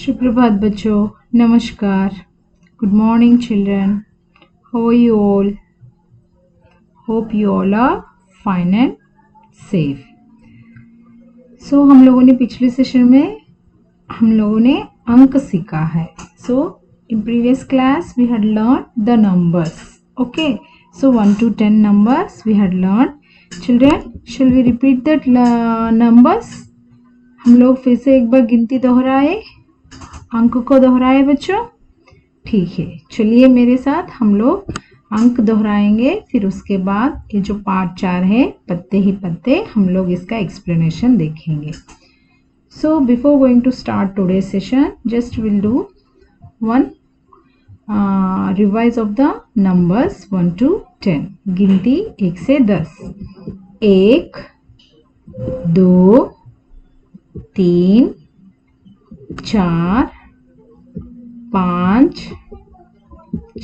सुप्रभात बच्चों, नमस्कार. Good morning children. How are you all? Hope you all are fine and safe. So हम लोगों ने पिछले सेशन में हम लोगों ने अंक सीखा है. So in previous class we had learned the numbers. Okay. So 1 to 10 numbers we had learned. Children, shall we repeat that numbers? हम लोग फिर से एक बार गिनती दोहराए, अंक को दोहराए बच्चों. ठीक है, चलिए मेरे साथ हम लोग अंक दोहराएंगे. फिर उसके बाद ये जो पार्ट 4 है पत्ते ही पत्ते, हम लोग इसका एक्सप्लेनेशन देखेंगे. So before going to start today session, just will do one revise of the numbers 1 to 10. गिनती 1 से 10. 1 2 3 4 5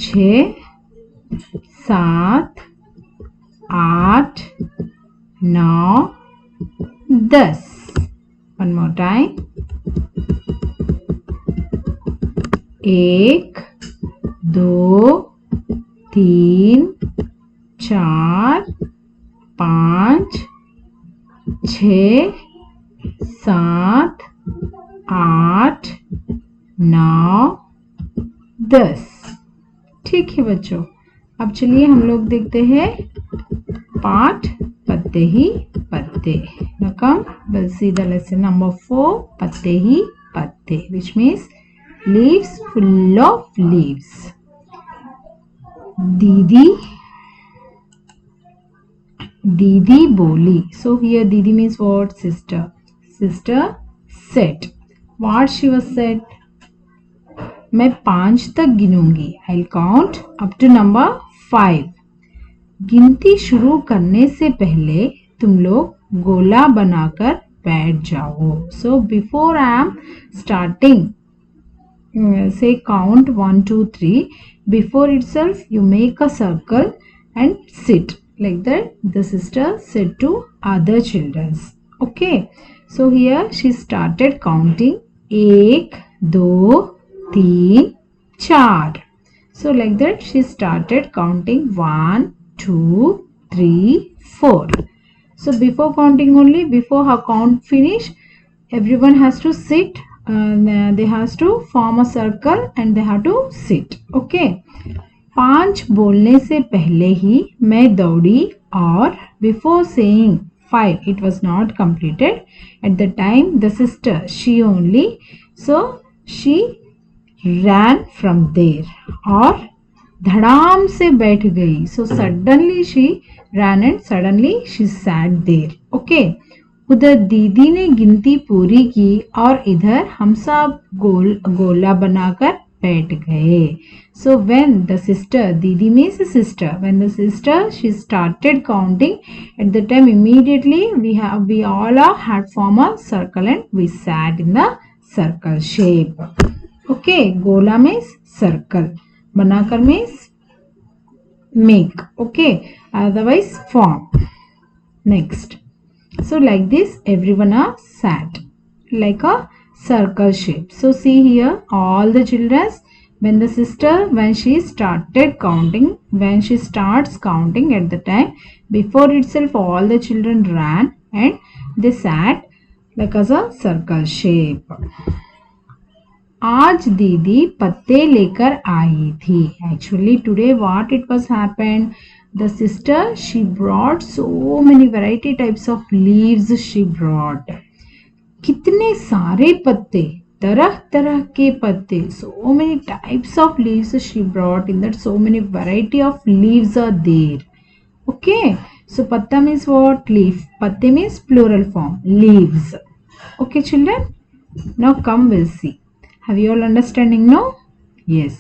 6 7 8 9 10. One more time. 1 2 3 4 5 6 7 8 9 10. ठीक है बच्चों, अब चलिए हम लोग देखते हैं पाठ पत्ते ही पत्ते. Now we'll see the lesson number 4, पत्ते ही पत्ते, which means leaves full of leaves. दीदी बोली. So here दीदी means what? Sister. Sister said. What she was said? मैं 5 तक गिनूंगी. I'll count up to number 5. गिनती शुरू करने से पहले तुम लोग गोला बनाकर बैठ जाओ. So before I am starting, say count 1 2 3. Before itself you make a circle and sit. Like that the sister said to other children. Okay. So here she started counting 1 2 3 4. So like that she started counting 1 2 3 4. So before counting only, before her count finish, everyone has to sit. They has to form a circle and they have to sit. Okay. 5 बोलने से पहले ही मैं दौड़ी और before saying 5 it was not completed. At the time the sister, she only, so she ran from there और धड़ाम से बैठ गई. So suddenly she ran and suddenly she sat there. Okay. उधर दीदी ने गिनती पूरी की और इधर हम सब गोला बनाकर बैठ गए. So when the sister, didi means sister, when the sister she started counting, at the time immediately we all had formed a circle and we sat in the circle shape. Okay, gola means circle, banakar means make. Okay, otherwise form. Next, so like this everyone are sat like a circle shape. So see here all the children, when the sister, when she started counting, when she starts counting, at the time before itself all the children ran and they sat like as a circle shape. आज दीदी पत्ते लेकर आई थी. Actually today what it was happened, the sister she brought so many variety types of leaves she brought. कितने सारे पत्ते, तरह तरह के पत्ते, so many types of leaves she brought. In that so many variety of leaves are there. Okay, so patta means what? Leaf. Patte means plural form, leaves. Okay children, now come we'll see. Have you all understanding now? Yes.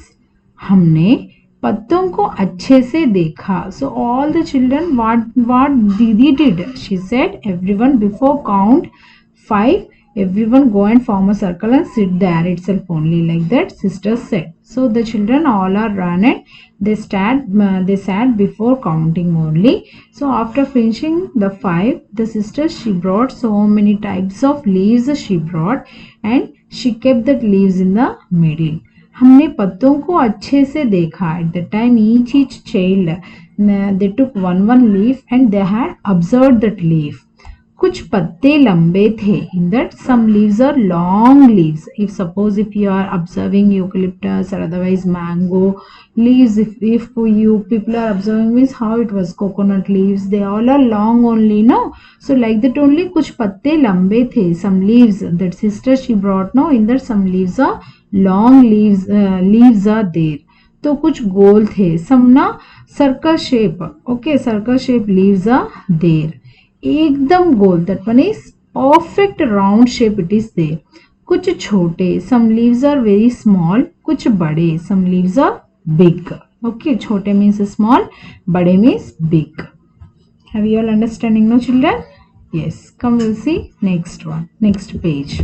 हमने पत्तों को अच्छे से देखा. So all the children, what दीदी did? She said everyone before count 5, everyone go and form a circle and sit there itself only, like that sister said. So the children all are run and they sat before counting only. So after finishing the 5, the sister she brought so many types of leaves she brought and She kept the leaves in the middle. हमने पत्तों को अच्छे से देखा. At the time each child they took one leaf and they had observed that leaf. कुछ पत्ते लंबे थे. In that some leaves are long leaves. If suppose if you are observing eucalyptus or otherwise mango leaves, if you people are observing means how it was coconut leaves, they all are long only, no? So like that only कुछ पत्ते लंबे थे. Some leaves that sister she brought, no? In that some leaves are long leaves. Leaves are there. तो कुछ गोल थे. Some ना circle shape. Okay, circle shape leaves are there. एकदम गोल, that one is perfect round shape it is there. कुछ छोटे, some leaves are very small, कुछ बड़े, some leaves are big. Okay, छोटे means small, बड़े means big. Have you all understanding, no children? Yes, come we'll see next one, next page.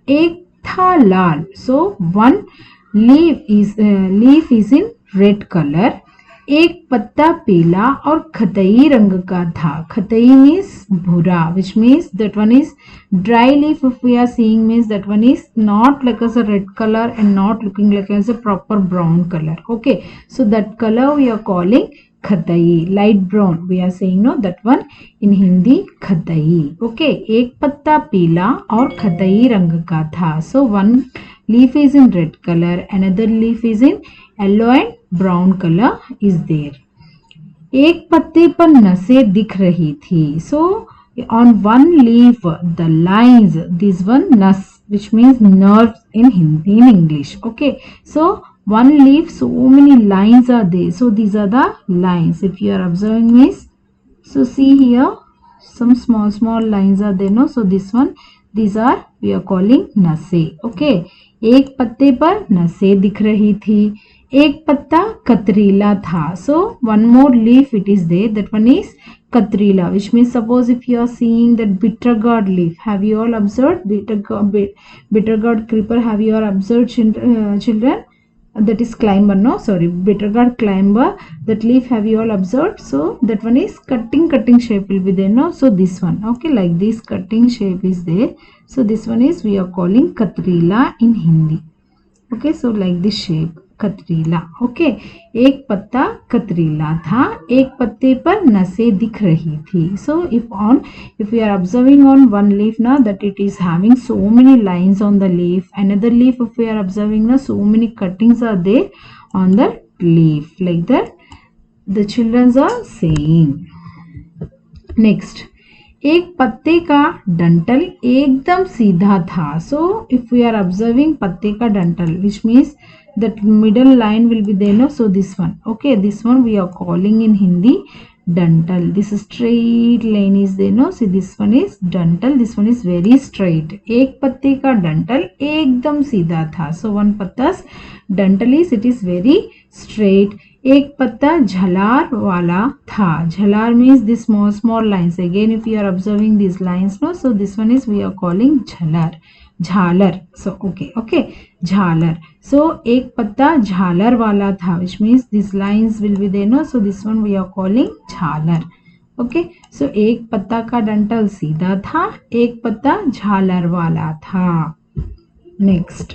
एक था लाल, so one leaf is in red color. एक पत्ता पीला और खतई रंग का था. खतई means भूरा, which means that one is dry leaf. If we are seeing means that one is not like as a red color and not looking like as a proper brown color. Okay, so that color we are calling खतई, light brown we are saying, no, that one in Hindi खतई. Okay, एक पत्ता पीला और खतई रंग का था. So one leaf is in red color, another leaf is in yellow and brown color is there. एक पत्ते पर नसें दिख रही थी. So on one leaf the lines, this one nas, which means nerves in Hindi, in English. Okay, so one leaf so many lines are there. So these are the lines. If you are observing means, so see here some small lines are there, no? So this one, these are we are calling नसें. Okay, एक पत्ते पर नसें दिख रही थी. एक पत्ता कतरीला था. So one more leaf it is there, that one is katrila, which means suppose if you are seeing that bitter gourd leaf, have you all observed bitter gourd creeper? Have you all observed children? That is climber, no, sorry, bitter gourd climber, that leaf have you all observed? So that one is cutting shape will be there, no? So this one, okay, like this cutting shape is there. So this one is we are calling katrila in Hindi. Okay, so like this shape कतरीला. Okay, एक पत्ता कतरीला था. एक पत्ते पर नसें दिख रही थी. So if we are observing on one leaf now that it is having so many lines on the leaf, another leaf if we are observing now so many cuttings are there on the leaf, like that the children are saying. Next, एक पत्ते का डंठल एकदम सीधा था. So if we are observing पत्ते का डंठल, which means that middle line will be there, no? So this one, okay, this one we are calling in Hindi dantal. This straight line is there, no? See, this one is dantal, this one is very straight. एक पत्ते का डंठल एकदम सीधा था. So one patta's dantal is, it is very straight. एक पत्ता झलार वाला था. झलार means this small lines. Again if you are observing these lines, no? So this one is we are calling झलार, झालर. So okay, झालर. So एक पत्ता झालर वाला था, which means these lines will be there, no? So this one we are calling झालर. Okay, so एक पत्ता का डंठल सीधा था, एक पत्ता झालर वाला था. Next,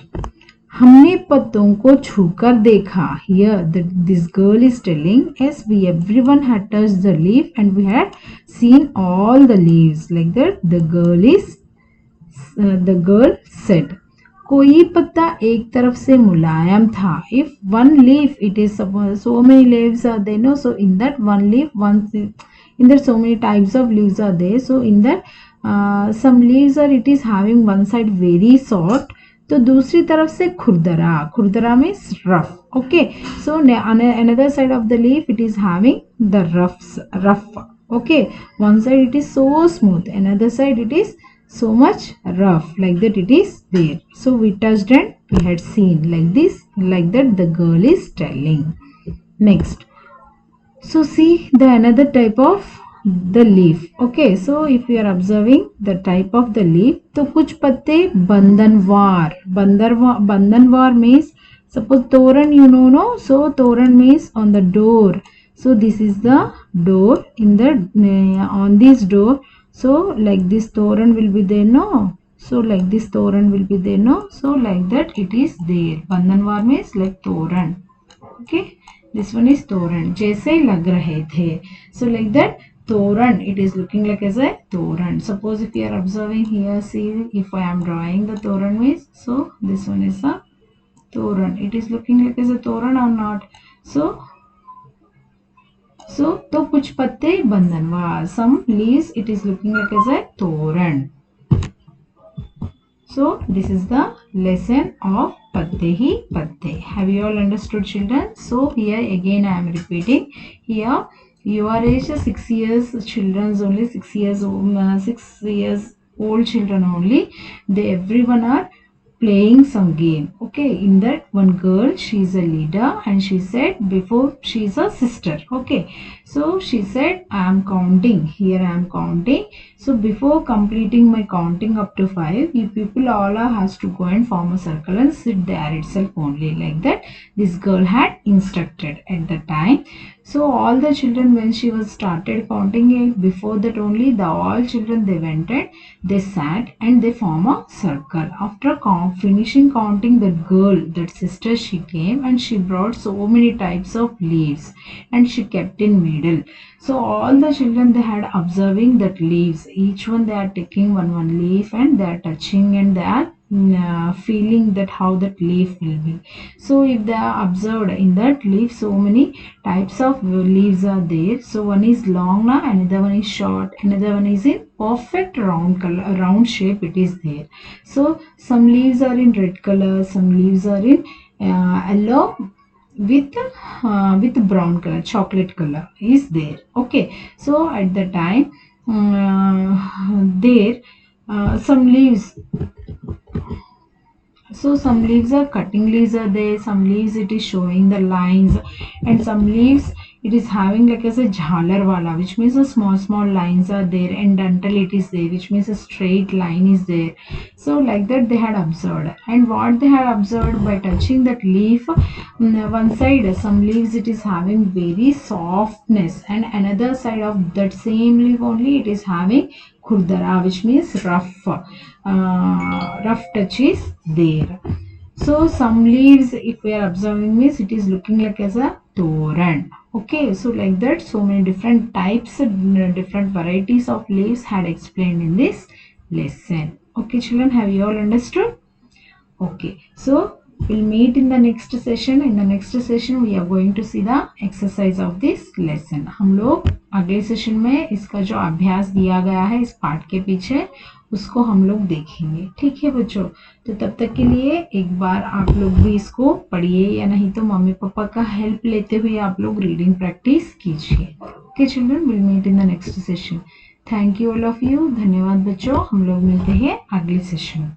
हमने पत्तों को छूकर देखा. Here this girl is telling, yes, everyone had touched the leaf and we had seen all the leaves. Like that the girl said. कोई पत्ता एक तरफ से मुलायम था. If one leaf, it is so many leaves are there, no? So in that one leaf, in that so many types of leaves are there. So in that some leaves are, it is having one side very soft, तो दूसरी तरफ से खुरदरा means rough. Okay, so another side of the leaf it is having the rough. Okay, one side it is so smooth, another side it is so much rough, like that it is there. So we touched and we had seen, like this, like that the girl is telling. Next, so see the another type of the leaf. Okay, so if you are observing the type of the leaf, तो कुछ पत्ते बंधनवार means suppose तोरण, you know, no? So तोरण means on the door. So this is the door, in the on this door. So like this toran will be there, no? So like this toran will be there, no? So like that it is there. Bandhanwar means like toran. Okay, this one is toran. जैसे लग रहे थे. So like that toran, it is looking like as a toran. Suppose if you are observing here, see if I am drawing the toran means, so this one is a toran. It is looking like as a toran or not? So तो कुछ पत्ते बंधनवार. Some leaves, it is looking like as a toran. So this is the lesson of patte hi patte. Have you all understood, children? So here again I am repeating. Here your age 6 years children's only 6 years old children only. They everyone are playing some game. Okay, in that one girl, she is a leader and she said before she is a sister. Okay, so she said I am counting. Here I am counting. So before completing my counting up to 5, you people all are has to go and form a circle and sit there itself only, like that this girl had instructed at the time. So all the children, when she was started counting it, before that only the all children they went and they sat and they form a circle. After finishing counting, that girl, that sister, she came and she brought so many types of leaves and she kept in middle. So all the children they had observing that leaves. Each one they are taking one leaf and they are touching and they are feeling that how that leaf will be. So if they are observed in that leaf, so many types of leaves are there. So one is long now, another one is short, another one is in perfect round color, round shape it is there. So some leaves are in red color, some leaves are in yellow with brown color, chocolate color is there. Okay, so at the time there some leaves, so some leaves are cutting leaves are there, some leaves it is showing the lines, and some leaves it is having like as a jhalar wala, which means a small lines are there, and until it is there, which means a straight line is there. So like that they had observed, and what they had observed by touching that leaf, one side some leaves it is having very softness, and another side of that same leaf only it is having khurdara, which means rough touch is there. So some leaves if we are observing means it is looking like as a toran. Okay, so like that so many different types, different varieties of leaves had explained in this lesson. Okay children, have you all understood? Okay, so we'll meet in the next session. In the next session we are going to see the exercise of this lesson. हम लोग अगले session में इसका जो अभ्यास दिया गया है इस पाठ के पीछे उसको हम लोग देखेंगे. ठीक है बच्चों, तो तब तक के लिए एक बार आप लोग भी इसको पढ़िए, या नहीं तो मम्मी पापा का हेल्प लेते हुए आप लोग रीडिंग प्रैक्टिस कीजिए. Okay children, will meet in the next session. Thank you all of you. धन्यवाद बच्चों, हम लोग मिलते हैं अगले सेशन.